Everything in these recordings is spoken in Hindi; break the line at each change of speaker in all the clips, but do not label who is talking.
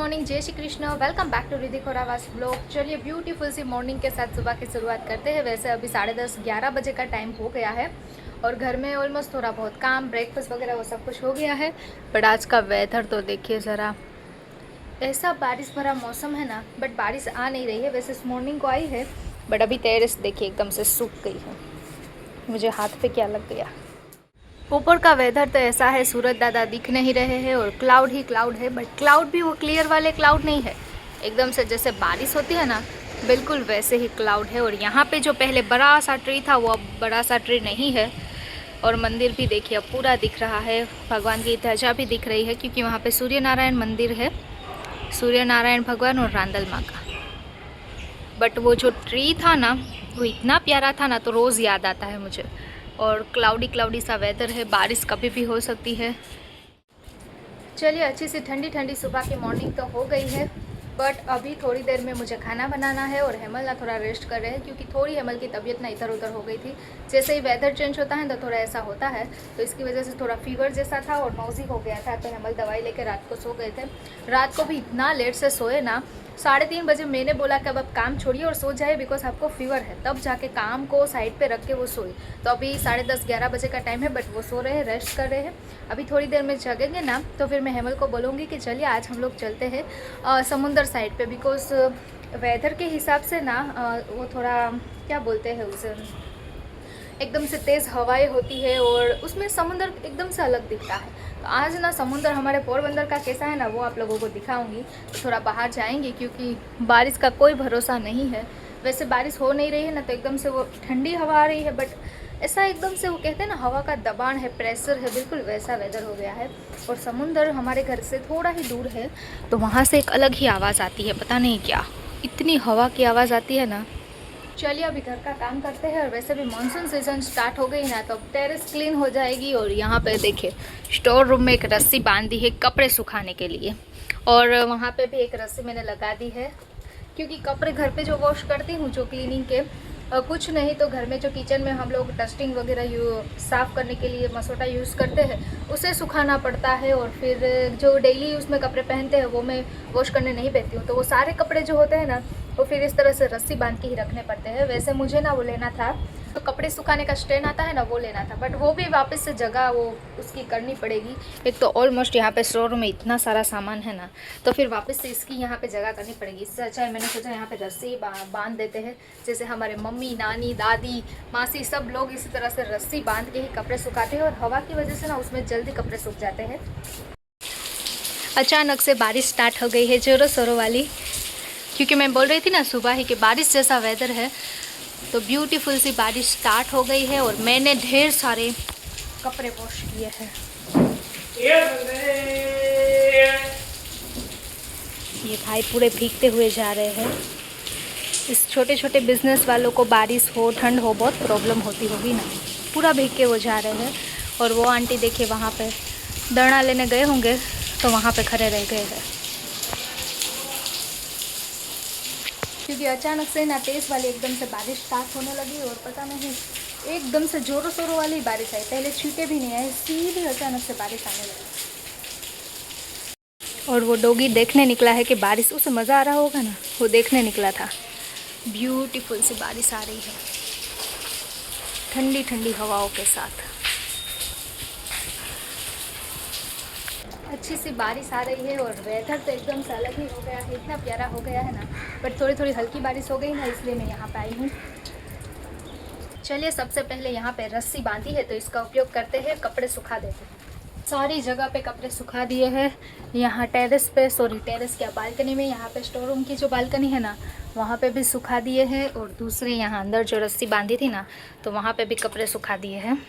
मॉर्निंग, जय Shri Krishna. Welcome back to Riddhi Khorawas blog. चलिए ब्यूटीफुल सी मॉर्निंग के साथ सुबह की शुरुआत करते हैं। वैसे अभी 10:30-11 बजे का टाइम हो गया है और घर में ऑलमोस्ट थोड़ा बहुत काम, ब्रेकफास्ट वगैरह वो सब कुछ हो गया है। बट आज का वेदर तो देखिए ज़रा, ऐसा बारिश भरा मौसम है ना, बट बारिश आ नहीं रही है। वैसे इस मॉर्निंग को आई है बट अभी टेरेस देखिए एकदम से सूख गई है। मुझे हाथ पे क्या लग गया। ऊपर का वेदर तो ऐसा है, सूरज दादा दिख नहीं रहे हैं और क्लाउड ही क्लाउड है। बट क्लाउड भी वो क्लियर वाले क्लाउड नहीं है, एकदम से जैसे बारिश होती है ना, बिल्कुल वैसे ही क्लाउड है। और यहाँ पे जो पहले बड़ा सा ट्री था वो अब बड़ा सा ट्री नहीं है। और मंदिर भी देखिए अब पूरा दिख रहा है, भगवान की ध्वजा भी दिख रही है क्योंकि वहाँ पे सूर्य नारायण मंदिर है, सूर्य नारायण भगवान और रांदल माँ का। बट वो जो ट्री था ना वो इतना प्यारा था ना, तो रोज़ याद आता है मुझे। और क्लाउडी क्लाउडी सा वेदर है, बारिश कभी भी हो सकती है। चलिए अच्छी सी ठंडी ठंडी सुबह की मॉर्निंग तो हो गई है, बट अभी थोड़ी देर में मुझे खाना बनाना है और हेमल ना थोड़ा रेस्ट कर रहे हैं क्योंकि थोड़ी हेमल की तबीयत ना इधर उधर हो गई थी। जैसे ही वेदर चेंज होता है तो थोड़ा ऐसा होता है, तो इसकी वजह से थोड़ा फीवर जैसा था और नोज़ी हो गया था। तो हेमल दवाई लेकर रात को सो गए थे। रात को भी इतना लेट से सोए ना, 3:30 बजे मैंने बोला कि अब काम छोड़िए और सो जाए बिकॉज आपको फीवर है, तब जाके काम को साइड पे रख के वो सोई। तो अभी 10:30-11 बजे का टाइम है बट वो सो रहे हैं, रेस्ट कर रहे हैं। अभी थोड़ी देर में जगेंगे ना तो फिर मैं हेमल को बोलूँगी कि चलिए आज हम लोग चलते हैं समुंदर साइड पे, बिकॉज वेदर के हिसाब से ना वो थोड़ा क्या बोलते हैं उसे, एकदम से तेज़ हवाएं होती है और उसमें समुंदर एकदम से अलग दिखता है। तो आज ना समुंदर हमारे पोरबंदर का कैसा है ना वो आप लोगों को दिखाऊंगी। तो थोड़ा बाहर जाएंगे क्योंकि बारिश का कोई भरोसा नहीं है। वैसे बारिश हो नहीं रही है ना, तो एकदम से वो ठंडी हवा आ रही है, बट ऐसा एकदम से वो कहते हैं ना हवा का दबाण है, प्रेशर है, बिल्कुल वैसा वेदर हो गया है। और समुंदर हमारे घर से थोड़ा ही दूर है, तो वहाँ से एक अलग ही आवाज़ आती है, पता नहीं क्या, इतनी हवा की आवाज़ आती है ना। चलिए अभी घर का काम करते हैं। और वैसे भी मानसून सीज़न स्टार्ट हो गई ना, तो अब टेरेस क्लीन हो जाएगी। और यहाँ पे देखिए स्टोर रूम में एक रस्सी बांधी है कपड़े सुखाने के लिए, और वहाँ पे भी एक रस्सी मैंने लगा दी है क्योंकि कपड़े घर पे जो वॉश करती हूँ, जो क्लीनिंग के कुछ नहीं तो घर में जो किचन में हम लोग डस्टिंग वगैरह साफ़ करने के लिए मसोटा यूज़ करते हैं, उसे सुखाना पड़ता है। और फिर जो डेली यूज़ में कपड़े पहनते हैं वो मैं वॉश करने नहीं देती हूँ, तो वो सारे कपड़े जो होते हैं ना वो फिर इस तरह से रस्सी बांध के ही रखने पड़ते हैं। वैसे मुझे ना वो लेना था, तो कपड़े सुखाने का स्टैंड आता है ना वो लेना था, बट वो भी वापस से जगह वो उसकी करनी पड़ेगी। एक तो ऑलमोस्ट यहाँ पे स्टोर में इतना सारा सामान है ना, तो फिर वापस से इसकी यहाँ पे जगह करनी पड़ेगी। इससे अच्छा है मैंने सोचा यहाँ पे रस्सी बांध देते हैं। जैसे हमारे मम्मी, नानी, दादी, मासी सब लोग इसी तरह से रस्सी बांध के ही कपड़े सुखाते हैं और हवा की वजह से ना उसमें जल्दी कपड़े सूख जाते हैं। अचानक से बारिश स्टार्ट हो गई है, जोरों शोरों वाली, क्योंकि मैं बोल रही थी ना सुबह ही कि बारिश जैसा वेदर है। तो ब्यूटीफुल सी बारिश स्टार्ट हो गई है और मैंने ढेर सारे कपड़े वॉश किए हैं। ये भाई पूरे भीगते हुए जा रहे हैं। इस छोटे छोटे बिजनेस वालों को बारिश हो, ठंड हो, बहुत प्रॉब्लम होती होगी ना, पूरा भीग के वो जा रहे हैं। और वो आंटी देखिए वहाँ पे दड़ना लेने गए होंगे तो वहाँ पे खड़े रह गए हैं क्योंकि अचानक से ना तेज़ वाली एकदम से बारिश स्टार्ट होने लगी और पता नहीं एकदम से जोरों शोरों वाली बारिश आई। पहले छींटे भी नहीं आए, सीधी अचानक से बारिश आने लगी। और वो डॉगी देखने निकला है कि बारिश, उसे मज़ा आ रहा होगा ना, वो देखने निकला था। ब्यूटीफुल सी बारिश आ रही है ठंडी ठंडी हवाओं के साथ। अच्छी सी बारिश आ रही है और वेदर तो एकदम से अलग ही हो गया है, इतना प्यारा हो गया है ना। बट थोड़ी थोड़ी हल्की बारिश हो गई ना, इसलिए मैं यहाँ पे आई हूँ। चलिए सबसे पहले यहाँ पे रस्सी बांधी है तो इसका उपयोग करते हैं, कपड़े सुखा देते हैं। सारी जगह पे कपड़े सुखा दिए हैं। यहाँ टेरेस पे, सॉरी टेरेस क्या, बालकनी में, यहाँ पे स्टोर रूम की जो बालकनी है ना वहाँ पे भी सुखा दिए हैं। और दूसरे यहाँ अंदर जो रस्सी बांधी थी ना तो वहाँ पे भी कपड़े सुखा दिए हैं।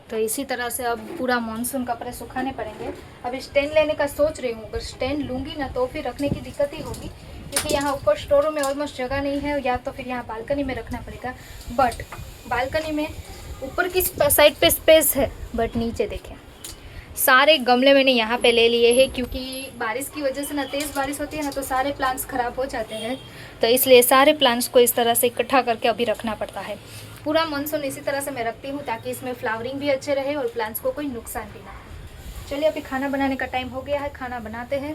तो इसी तरह से अब पूरा मानसून कपड़े सुखाने पड़ेंगे। अब स्टैंड लेने का सोच रही हूँ, अगर स्टैंड लूँगी ना तो फिर रखने की दिक्कत ही होगी क्योंकि यहाँ ऊपर स्टोर रूम में ऑलमोस्ट जगह नहीं है, या तो फिर यहाँ बालकनी में रखना पड़ेगा। बट बालकनी में ऊपर की साइड पे स्पेस है, बट नीचे देखें सारे गमले मैंने यहाँ पे ले लिए हैं क्योंकि बारिश की वजह से ना तेज़ बारिश होती है ना तो सारे प्लांट्स ख़राब हो जाते हैं, तो इसलिए सारे प्लांट्स को इस तरह से इकट्ठा करके अभी रखना पड़ता है। पूरा मानसून इसी तरह से मैं रखती हूँ ताकि इसमें फ्लावरिंग भी अच्छे रहे और प्लांट्स को कोई नुकसान भी ना हो। चलिए अभी खाना बनाने का टाइम हो गया है, खाना बनाते हैं।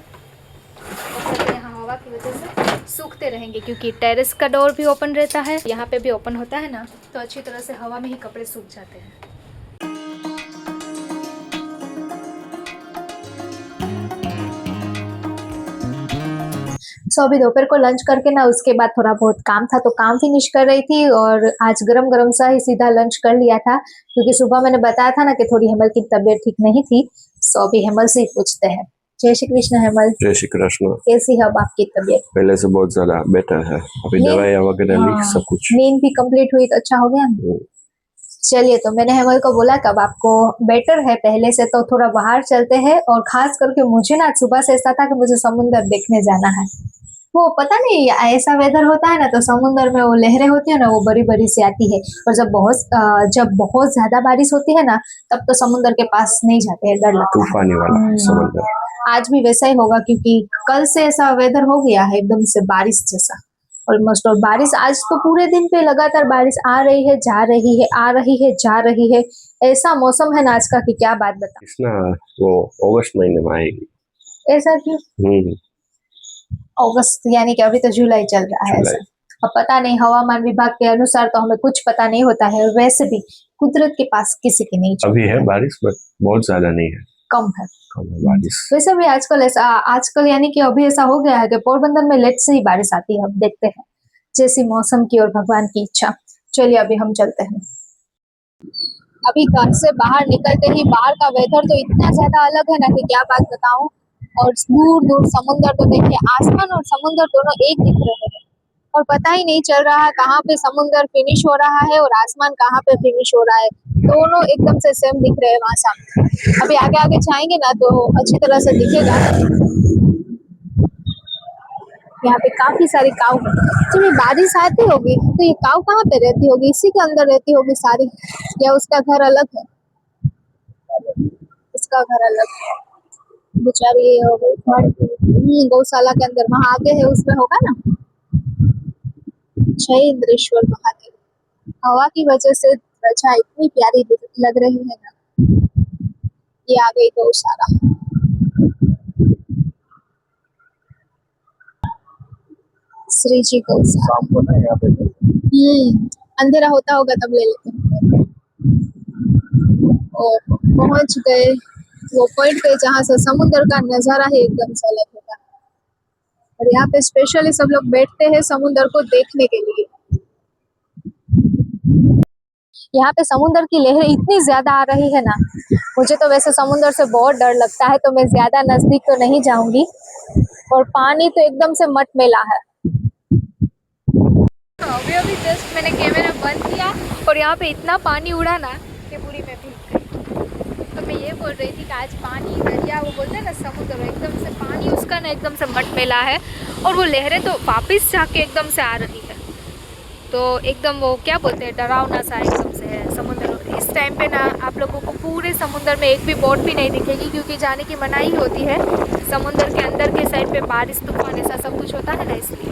कपड़े यहाँ हवा की वजह से सूखते रहेंगे, क्योंकि टेरेस का डोर भी ओपन रहता है, यहाँ पे भी ओपन होता है ना, तो अच्छी तरह से हवा में ही कपड़े सूख जाते हैं। अभी दोपहर को लंच करके ना उसके बाद थोड़ा बहुत काम था तो काम फिनिश कर रही थी, और आज गरम गरम सा ही सीधा लंच कर लिया था, क्योंकि सुबह मैंने बताया था ना कि थोड़ी हेमल की तबीयत ठीक नहीं थी। सो अभी हेमल से ही पूछते हैं। जय श्री कृष्ण हेमल।
जय श्री कृष्ण।
कैसी है अब आपकी तबीयत?
पहले से बहुत ज्यादा बेटर है, अभी दवाइयाँ वगैरह ली, सब कुछ।
नींद भी कंप्लीट हुई तो अच्छा हो गया। चलिए, तो मैंने हेमल को बोला कब आपको बेटर है पहले से तो थोड़ा बाहर चलते हैं, और खास करके मुझे ना सुबह से ऐसा था कि मुझे समुंदर देखने जाना है। वो पता नहीं ऐसा वेदर होता है ना तो समुंदर में वो लहरें होती है ना, वो बड़ी बड़ी सी आती है, और जब बहुत ज्यादा बारिश होती है ना तब तो समुंदर के पास नहीं जाते हैं, डर लगता है।
तूफानी वाला समुंदर।
आज भी वैसा ही होगा, क्योंकि कल से ऐसा वेदर हो गया है एकदम से बारिश जैसा ऑलमोस्ट। और बारिश आज तो पूरे दिन पे लगातार बारिश आ रही है, जा रही है, आ रही है, जा रही है। ऐसा मौसम है ना आज का कि क्या बात बताऊं।
ना वो अगस्त महीने में आएगी।
ऐसा क्यों? अगस्त यानी कि अभी तो जुलाई चल रहा है ऐसा। अब पता नहीं, हवामान विभाग के अनुसार तो हमें कुछ पता नहीं होता है, वैसे भी कुदरत के पास किसी की नहीं
अभी है बारिश, बट बहुत ज्यादा नहीं है, कम है बारिश।
वैसे भी आजकल यानी कि अभी ऐसा हो गया है कि पोरबंदर में लेट से ही बारिश आती है। अब देखते हैं जैसी मौसम की और भगवान की इच्छा। चलिए अभी हम चलते हैं। अभी घर से बाहर निकलते ही बाहर का वेदर तो इतना ज्यादा अलग है ना कि क्या बात बताऊं। और दूर दूर समुंदर तो देखिए, आसमान और समुंदर दोनों एक दिख रहे हैं, और पता ही नहीं चल रहा है कहाँ पे समुंदर फिनिश हो रहा है और आसमान कहाँ पे फिनिश हो रहा है। दोनों एकदम से सेम दिख रहे हैं वहां सामने। अभी आगे आगे जाएंगे ना तो अच्छी तरह से दिखेगा। यहाँ पे काफी सारी काऊ है। जब ये बारिश आती होगी तो ये काऊ कहाँ पे रहती होगी? इसी के अंदर रहती होगी सारी, या उसका घर अलग है? उसका घर अलग है बेचारी, गौशाला के अंदर वहां आगे है, उसमें होगा ना। जय इंद्रेश्वर महादेव। हवा की वजह से त्वचा इतनी प्यारी लग रही है ना। ये आ गई गौशाला। श्री जी गौशाला। अंधेरा होता होगा तब ले लेते हैं। और पहुंच गए वो पॉइंट पे जहाँ से समुद्र का नजारा ही एकदम से अलग होता है। और यहाँ पे स्पेशली सब लोग बैठते हैं समुद्र को देखने के लिए। यहाँ पे समुद्र की लहरें इतनी ज्यादा आ रही है ना, मुझे तो वैसे समुद्र से बहुत डर लगता है, तो मैं ज्यादा नजदीक तो नहीं जाऊंगी। और पानी तो एकदम से मटमैला है। अभी जस्ट मैंने कैमरा बंद किया और यहाँ पे इतना पानी उड़ा ना कि पूरी मैं भीग गई। तो मैं ये बोल रही थी कि आज पानी दरिया, वो बोलते हैं ना समुद्र, एकदम से पानी उसका ना एकदम से मटमैला है, और वो लहरें तो वापस जाके एकदम से आ रही है। तो एकदम वो क्या बोलते हैं, डरावना सा एकदम से है समुद्र। इस टाइम पे ना आप लोगों को पूरे समुद्र में एक भी बोट भी नहीं दिखेगी, क्योंकि जाने की मनाही होती है। समुद्र के अंदर के साइड पे बारिश तूफान ऐसा सब कुछ होता है ना, इसलिए।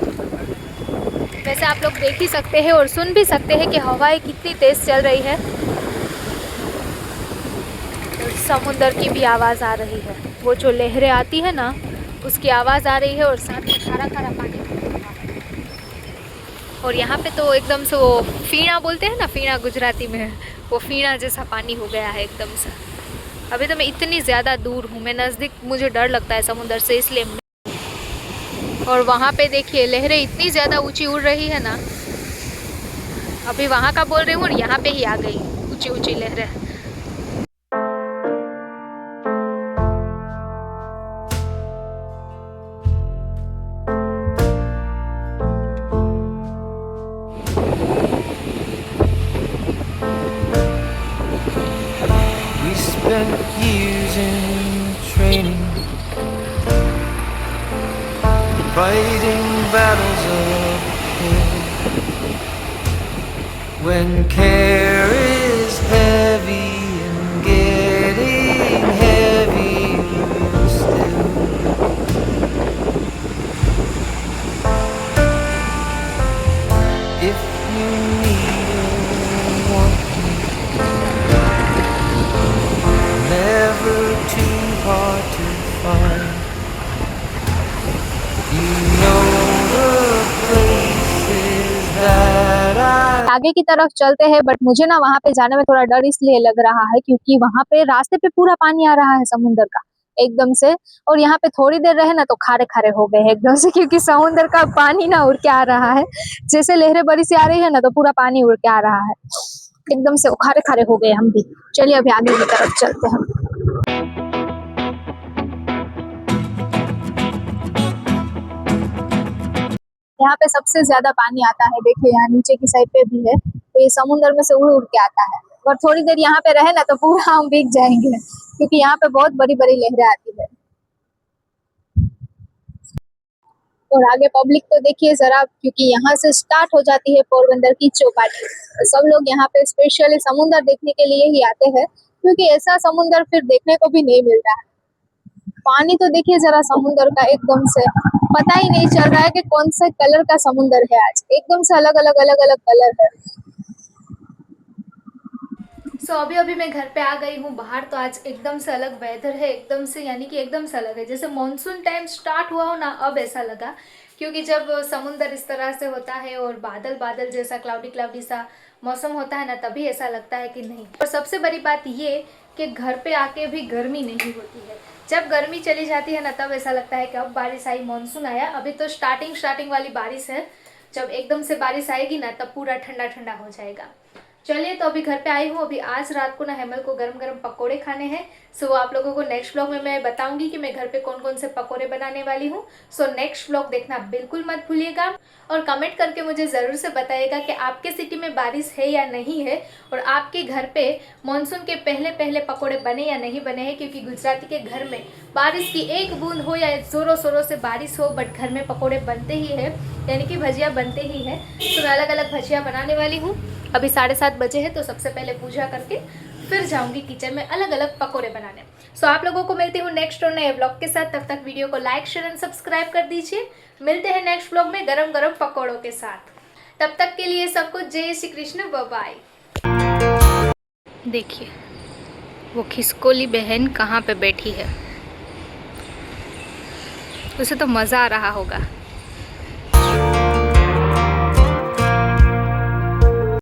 वैसे आप लोग देख ही सकते हैं और सुन भी सकते हैं कि हवाएं कितनी तेज चल रही है। तो समुद्र की भी आवाज़ आ रही है, वो जो लहरें आती है ना उसकी आवाज़ आ रही है, और साथ में खारा खारा पानी। और यहाँ पे तो एकदम से वो फीना बोलते हैं ना, फीना गुजराती में, वो फीना जैसा पानी हो गया है एकदम से। अभी तो मैं इतनी ज़्यादा दूर हूँ, मैं नज़दीक, मुझे डर लगता है समुद्र से, इसलिए। और वहाँ पे देखिए लहरें इतनी ज़्यादा ऊंची उड़ रही है ना। अभी वहाँ का बोल रही हूँ और यहाँ पे ही आ गई ऊंची ऊंची लहरें।
Years in training, fighting battles uphill. When care is heavy and getting heavier still, if you need or want me, never too hard to find.
आगे की तरफ चलते हैं, बट मुझे ना वहाँ पे जाने में थोड़ा डर इसलिए लग रहा है क्योंकि वहाँ पे रास्ते पे पूरा पानी आ रहा है समुंदर का एकदम से, और यहाँ पे थोड़ी देर रहे ना तो खारे खारे हो गए हैं एकदम से, क्योंकि समुंदर का पानी ना उड़ के आ रहा है। जैसे लहरें बड़ी सी आ रही है ना तो पूरा पानी उड़ के आ रहा है एकदम से, खारे खारे हो गए हम भी। चलिए अभी आगे की तरफ चलते हैं। यहाँ पे सबसे ज्यादा पानी आता है, देखिए यहाँ नीचे की साइड पे भी है, तो ये समुंदर में से उड़ उड़ के आता है। और थोड़ी देर यहाँ पे रहे ना तो पूरा हम भीग जाएंगे क्योंकि यहाँ पे बहुत बड़ी बड़ी लहरें आती है। और आगे पब्लिक तो देखिए जरा, क्योंकि यहाँ से स्टार्ट हो जाती है पोरबंदर की चौपाटी। तो सब लोग यहाँ पे स्पेशली समुंदर देखने के लिए ही आते हैं, क्योंकि ऐसा समुंदर फिर देखने को भी नहीं मिलता है। पानी तो देखिए जरा समुंदर का एकदम से पता ही नहीं चल रहा है कि कौन से कलर का समुंदर है आज, एकदम से अलग अलग कलर है।
सो अभी मैं घर पे आ गई हूँ। बाहर तो आज एकदम से अलग वेदर है, एकदम से यानी कि एकदम से अलग है, जैसे मॉनसून टाइम स्टार्ट हुआ हो ना, अब ऐसा लगा। क्योंकि जब समुंदर इस तरह से होता है और बादल बादल जैसा क्लाउडी सा मौसम होता है ना, तभी ऐसा लगता है कि नहीं। और सबसे बड़ी बात ये कि घर पे आके भी गर्मी नहीं होती है। जब गर्मी चली जाती है ना तब ऐसा लगता है कि अब बारिश आई, मॉनसून आया। अभी तो स्टार्टिंग वाली बारिश है, जब एकदम से बारिश आएगी ना तब पूरा ठंडा ठंडा हो जाएगा। चलिए, तो अभी घर पे आई हूँ। अभी आज रात को ना हेमल को गरम गरम पकोड़े खाने हैं। सो आप लोगों को नेक्स्ट व्लॉग में मैं बताऊंगी कि मैं घर पे कौन कौन से पकोड़े बनाने वाली हूँ। सो नेक्स्ट व्लॉग देखना बिल्कुल मत भूलिएगा, और कमेंट करके मुझे ज़रूर से बताइएगा कि आपके सिटी में बारिश है या नहीं है, और आपके घर पे मानसून के पहले पहले पकोड़े बने या नहीं बने हैं। क्योंकि गुजराती के घर में बारिश की एक बूंद हो या ज़ोरों शोरों से बारिश हो, बट घर में पकोड़े बनते ही है, यानी कि भजिया बनते ही है। तो मैं अलग अलग भजिया बनाने वाली हूँ। अभी 7:30 बजे है, तो सबसे पहले पूजा करके फिर जाऊंगी किचन में अलग अलग पकोड़े बनाने। सो आप लोगों को मिलती हूँ नेक्स्ट और नए व्लॉग के साथ। तब तक वीडियो को लाइक शेयर एंड सब्सक्राइब कर दीजिए। मिलते हैं नेक्स्ट व्लॉग में गरम गरम पकोड़ों के साथ। तब तक के लिए सबको जय श्री कृष्ण, बाय बाय। देखिए वो खिसकोली बहन कहाँ पे बैठी है, उसे तो मज़ा आ रहा होगा।